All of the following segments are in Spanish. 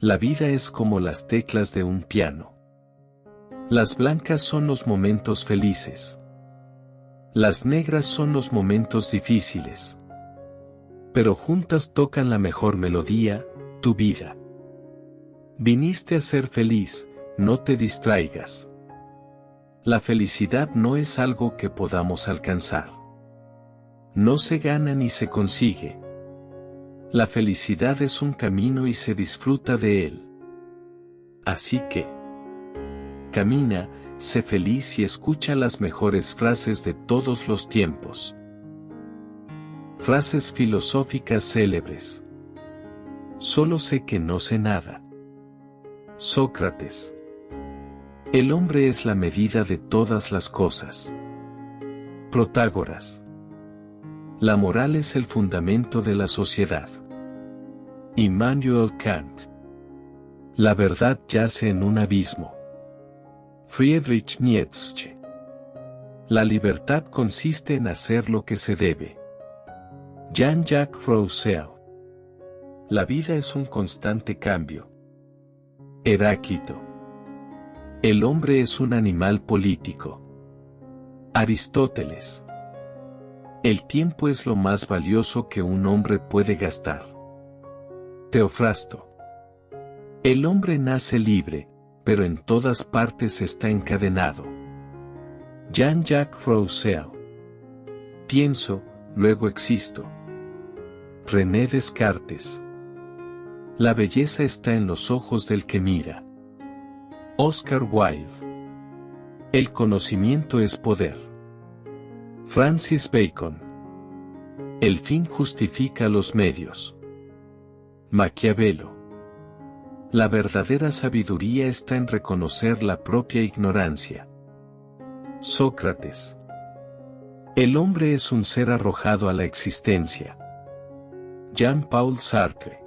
La vida es como las teclas de un piano. Las blancas son los momentos felices. Las negras son los momentos difíciles. Pero juntas tocan la mejor melodía, tu vida. Viniste a ser feliz, no te distraigas. La felicidad no es algo que podamos alcanzar. No se gana ni se consigue. La felicidad es un camino y se disfruta de él. Así que, camina, sé feliz y escucha las mejores frases de todos los tiempos. Frases filosóficas célebres. Solo sé que no sé nada. Sócrates. El hombre es la medida de todas las cosas. Protágoras. La moral es el fundamento de la sociedad. Immanuel Kant. La verdad yace en un abismo. Friedrich Nietzsche. La libertad consiste en hacer lo que se debe. Jean-Jacques Rousseau. La vida es un constante cambio. Heráclito. El hombre es un animal político. Aristóteles. El tiempo es lo más valioso que un hombre puede gastar. Teofrasto. El hombre nace libre, pero en todas partes está encadenado. Jean-Jacques Rousseau. Pienso, luego existo. René Descartes. La belleza está en los ojos del que mira. Oscar Wilde. El conocimiento es poder. Francis Bacon. El fin justifica los medios. Maquiavelo. La verdadera sabiduría está en reconocer la propia ignorancia. Sócrates. El hombre es un ser arrojado a la existencia. Jean-Paul Sartre.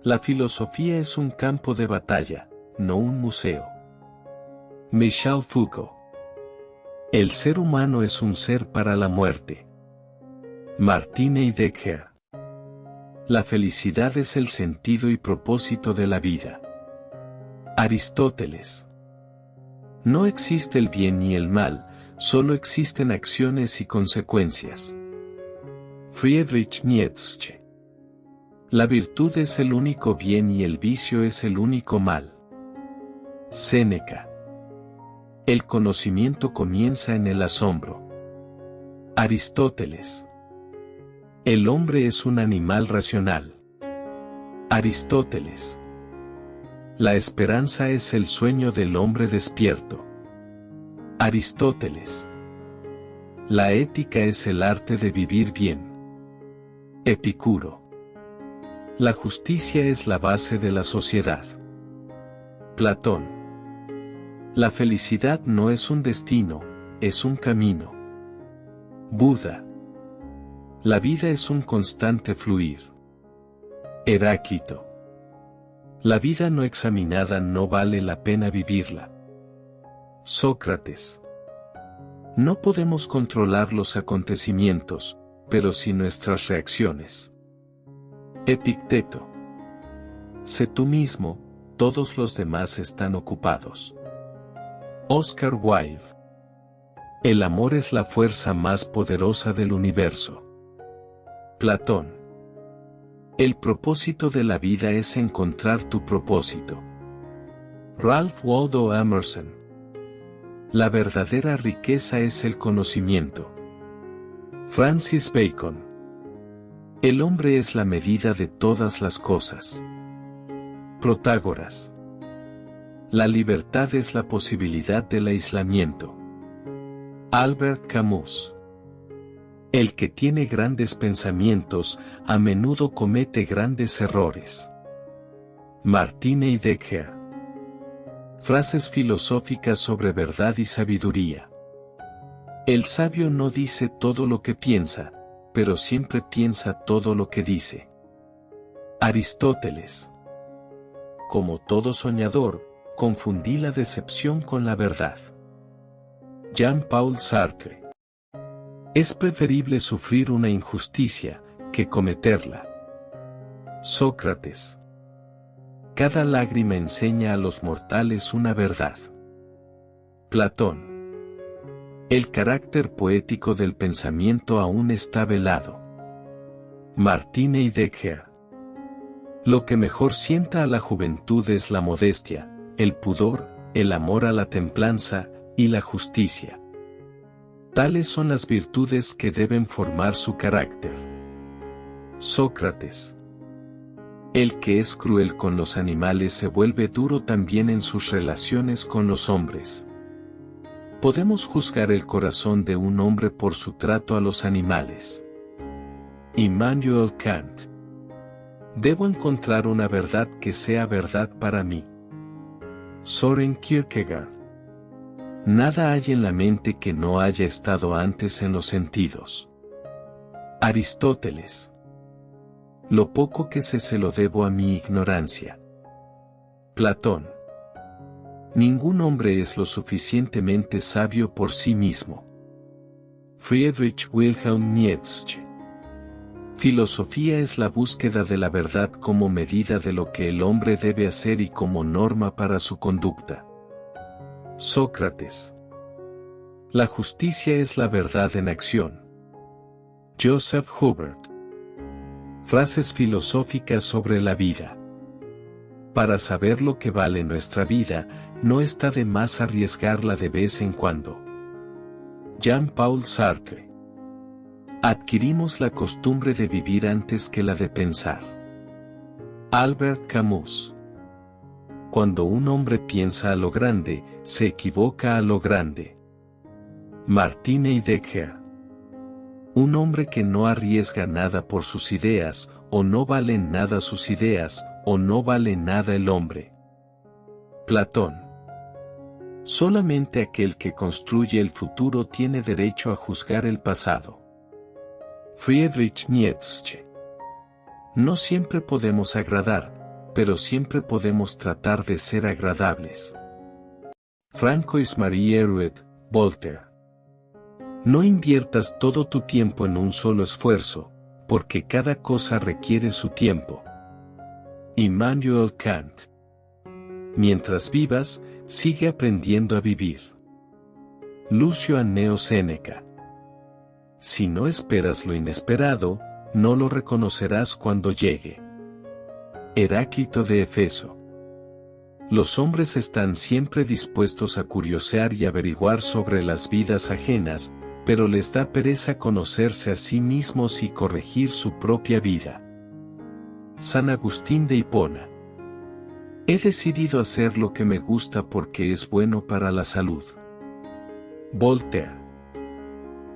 La filosofía es un campo de batalla, no un museo. Michel Foucault. El ser humano es un ser para la muerte. Martin Heidegger. La felicidad es el sentido y propósito de la vida. Aristóteles. No existe el bien ni el mal, solo existen acciones y consecuencias. Friedrich Nietzsche. La virtud es el único bien y el vicio es el único mal. Séneca. El conocimiento comienza en el asombro. Aristóteles. El hombre es un animal racional. Aristóteles. La esperanza es el sueño del hombre despierto. Aristóteles. La ética es el arte de vivir bien. Epicuro. La justicia es la base de la sociedad. Platón. La felicidad no es un destino, es un camino. Buda. La vida es un constante fluir. Heráclito. La vida no examinada no vale la pena vivirla. Sócrates. No podemos controlar los acontecimientos, pero sí nuestras reacciones. Epicteto. Sé tú mismo, todos los demás están ocupados. Oscar Wilde. El amor es la fuerza más poderosa del universo. Platón. El propósito de la vida es encontrar tu propósito. Ralph Waldo Emerson. La verdadera riqueza es el conocimiento. Francis Bacon. El hombre es la medida de todas las cosas. Protágoras. La libertad es la posibilidad del aislamiento. Albert Camus. El que tiene grandes pensamientos, a menudo comete grandes errores. Martin Heidegger. Frases filosóficas sobre verdad y sabiduría. El sabio no dice todo lo que piensa, pero siempre piensa todo lo que dice. Aristóteles. Como todo soñador, confundí la decepción con la verdad. Jean-Paul Sartre. Es preferible sufrir una injusticia que cometerla. Sócrates. Cada lágrima enseña a los mortales una verdad. Platón. El carácter poético del pensamiento aún está velado. Martin Heidegger. Lo que mejor sienta a la juventud es la modestia, el pudor, el amor a la templanza y la justicia. Tales son las virtudes que deben formar su carácter. Sócrates. El que es cruel con los animales se vuelve duro también en sus relaciones con los hombres. Podemos juzgar el corazón de un hombre por su trato a los animales. Immanuel Kant. Debo encontrar una verdad que sea verdad para mí. Søren Kierkegaard. Nada hay en la mente que no haya estado antes en los sentidos. Aristóteles. Lo poco que sé se lo debo a mi ignorancia. Platón. Ningún hombre es lo suficientemente sabio por sí mismo. Friedrich Wilhelm Nietzsche. Filosofía es la búsqueda de la verdad como medida de lo que el hombre debe hacer y como norma para su conducta. Sócrates. La justicia es la verdad en acción. Joseph Hubert. Frases filosóficas sobre la vida. Para saber lo que vale nuestra vida, no está de más arriesgarla de vez en cuando. Jean-Paul Sartre. Adquirimos la costumbre de vivir antes que la de pensar. Albert Camus. Cuando un hombre piensa a lo grande, se equivoca a lo grande. Martin Heidegger. Un hombre que no arriesga nada por sus ideas, o no valen nada sus ideas, o no vale nada el hombre. Platón. Solamente aquel que construye el futuro tiene derecho a juzgar el pasado. Friedrich Nietzsche. No siempre podemos agradar, pero siempre podemos tratar de ser agradables. Francois-Marie Arouet, Voltaire. No inviertas todo tu tiempo en un solo esfuerzo, porque cada cosa requiere su tiempo. Immanuel Kant. Mientras vivas, sigue aprendiendo a vivir. Lucio Anneo Séneca. Si no esperas lo inesperado, no lo reconocerás cuando llegue. Heráclito de Éfeso. Los hombres están siempre dispuestos a curiosear y averiguar sobre las vidas ajenas, pero les da pereza conocerse a sí mismos y corregir su propia vida. San Agustín de Hipona. He decidido hacer lo que me gusta porque es bueno para la salud. Voltaire.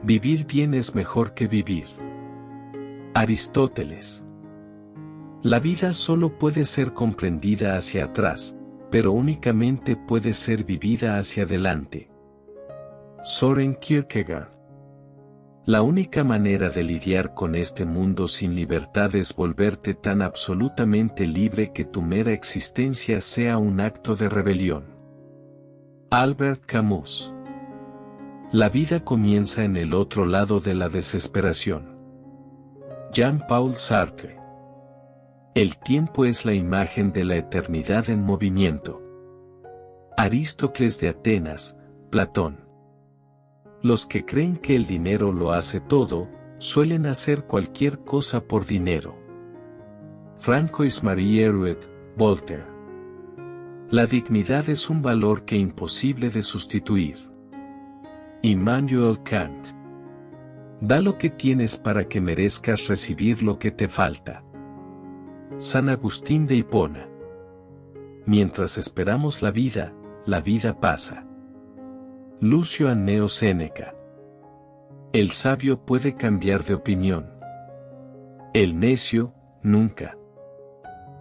Vivir bien es mejor que vivir. Aristóteles. La vida solo puede ser comprendida hacia atrás, pero únicamente puede ser vivida hacia adelante. Søren Kierkegaard. La única manera de lidiar con este mundo sin libertad es volverte tan absolutamente libre que tu mera existencia sea un acto de rebelión. Albert Camus. La vida comienza en el otro lado de la desesperación. Jean-Paul Sartre. El tiempo es la imagen de la eternidad en movimiento. Aristócles de Atenas, Platón. Los que creen que el dinero lo hace todo, suelen hacer cualquier cosa por dinero. Francois-Marie Arouet, Voltaire. La dignidad es un valor que es imposible de sustituir. Immanuel Kant. Da lo que tienes para que merezcas recibir lo que te falta. San Agustín de Hipona. Mientras esperamos la vida pasa. Lucio Anneo Séneca. El sabio puede cambiar de opinión. El necio, nunca.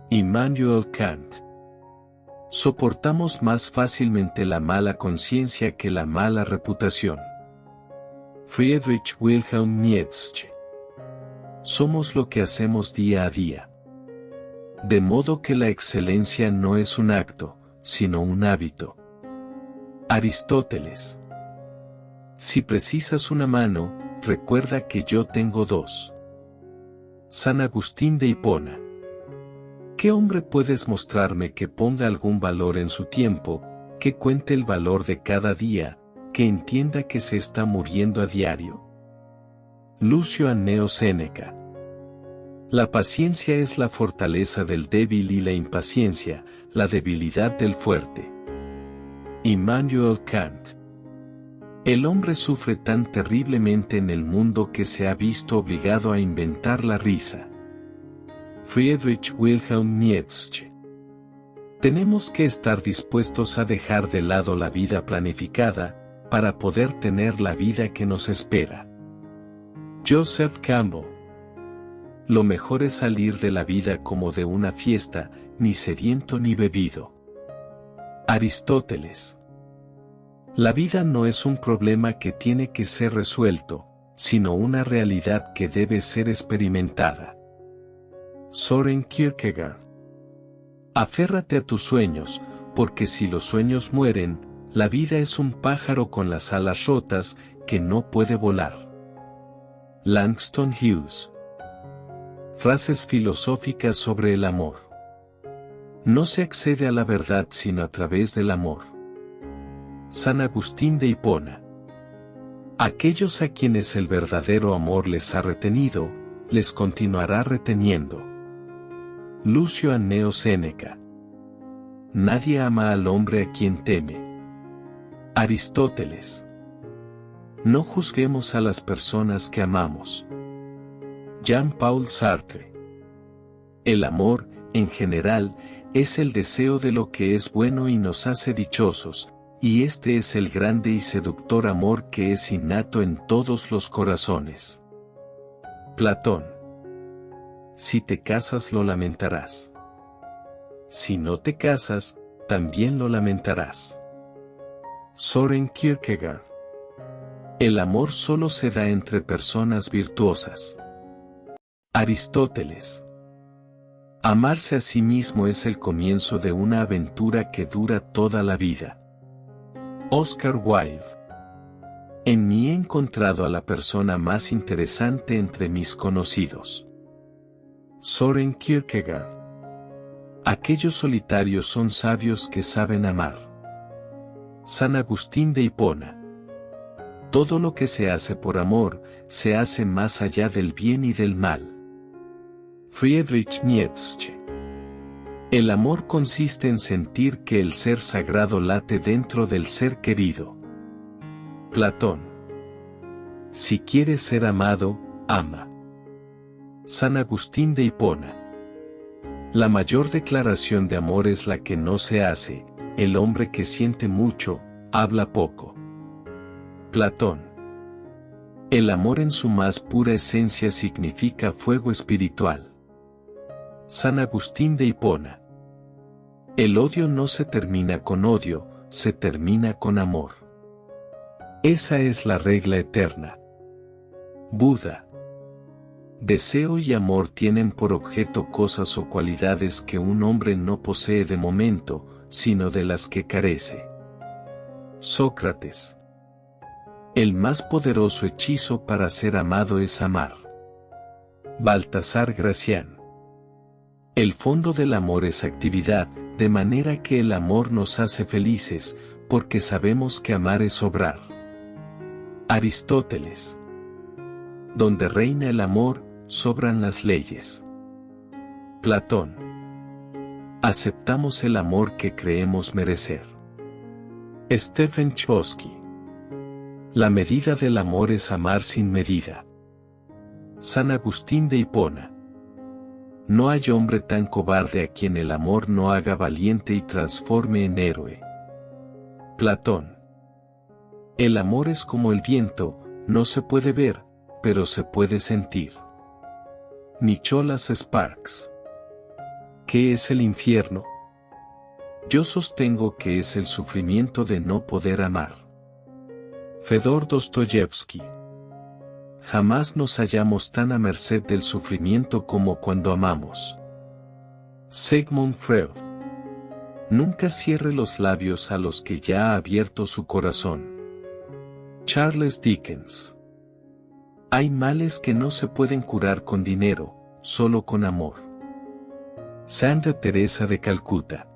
Immanuel Kant. Soportamos más fácilmente la mala conciencia que la mala reputación. Friedrich Wilhelm Nietzsche. Somos lo que hacemos día a día. De modo que la excelencia no es un acto, sino un hábito. Aristóteles. Si precisas una mano, recuerda que yo tengo dos. San Agustín de Hipona. ¿Qué hombre puedes mostrarme que ponga algún valor en su tiempo, que cuente el valor de cada día, que entienda que se está muriendo a diario? Lucio Anneo Séneca. La paciencia es la fortaleza del débil y la impaciencia, la debilidad del fuerte. Immanuel Kant. El hombre sufre tan terriblemente en el mundo que se ha visto obligado a inventar la risa. Friedrich Wilhelm Nietzsche. Tenemos que estar dispuestos a dejar de lado la vida planificada, para poder tener la vida que nos espera. Joseph Campbell. Lo mejor es salir de la vida como de una fiesta, ni sediento ni bebido. Aristóteles. La vida no es un problema que tiene que ser resuelto, sino una realidad que debe ser experimentada. Søren Kierkegaard. Aférrate a tus sueños, porque si los sueños mueren, la vida es un pájaro con las alas rotas, que no puede volar. Langston Hughes. Frases filosóficas sobre el amor. No se accede a la verdad sino a través del amor. San Agustín de Hipona. Aquellos a quienes el verdadero amor les ha retenido, les continuará reteniendo. Lucio Anneo Séneca. Nadie ama al hombre a quien teme. Aristóteles. No juzguemos a las personas que amamos. Jean-Paul Sartre. El amor, en general, es el deseo de lo que es bueno y nos hace dichosos, y este es el grande y seductor amor que es innato en todos los corazones. Platón. Si te casas lo lamentarás. Si no te casas, también lo lamentarás. Søren Kierkegaard. El amor solo se da entre personas virtuosas. Aristóteles. Amarse a sí mismo es el comienzo de una aventura que dura toda la vida. Oscar Wilde. En mí he encontrado a la persona más interesante entre mis conocidos. Søren Kierkegaard. Aquellos solitarios son sabios que saben amar. San Agustín de Hipona. Todo lo que se hace por amor, se hace más allá del bien y del mal. Friedrich Nietzsche. El amor consiste en sentir que el ser sagrado late dentro del ser querido. Platón. Si quieres ser amado, ama. San Agustín de Hipona. La mayor declaración de amor es la que no se hace, el hombre que siente mucho, habla poco. Platón. El amor en su más pura esencia significa fuego espiritual. San Agustín de Hipona. El odio no se termina con odio, se termina con amor. Esa es la regla eterna. Buda. Deseo y amor tienen por objeto cosas o cualidades que un hombre no posee de momento, sino de las que carece. Sócrates. El más poderoso hechizo para ser amado es amar. Baltasar Gracián. El fondo del amor es actividad, de manera que el amor nos hace felices, porque sabemos que amar es obrar. Aristóteles. Donde reina el amor, sobran las leyes. Platón. Aceptamos el amor que creemos merecer. Stephen Chbosky. La medida del amor es amar sin medida. San Agustín de Hipona. No hay hombre tan cobarde a quien el amor no haga valiente y transforme en héroe. Platón. El amor es como el viento, no se puede ver, pero se puede sentir. Nicholas Sparks. ¿Qué es el infierno? Yo sostengo que es el sufrimiento de no poder amar. Fedor Dostoyevsky. Jamás nos hallamos tan a merced del sufrimiento como cuando amamos. Sigmund Freud. Nunca cierre los labios a los que ya ha abierto su corazón. Charles Dickens. Hay males que no se pueden curar con dinero, solo con amor. Santa Teresa de Calcuta.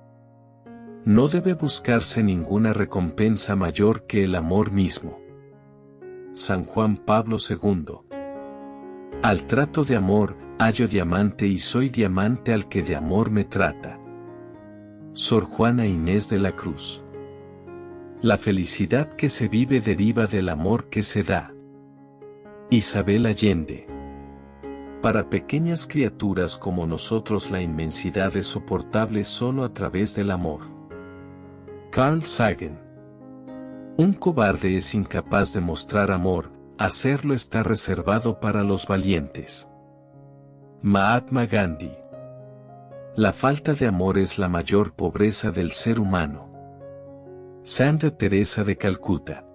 No debe buscarse ninguna recompensa mayor que el amor mismo. San Juan Pablo II. Al trato de amor, hallo diamante y soy diamante al que de amor me trata. Sor Juana Inés de la Cruz. La felicidad que se vive deriva del amor que se da. Isabel Allende. Para pequeñas criaturas como nosotros la inmensidad es soportable solo a través del amor. Carl Sagan. Un cobarde es incapaz de mostrar amor, hacerlo está reservado para los valientes. Mahatma Gandhi. La falta de amor es la mayor pobreza del ser humano. Santa Teresa de Calcuta.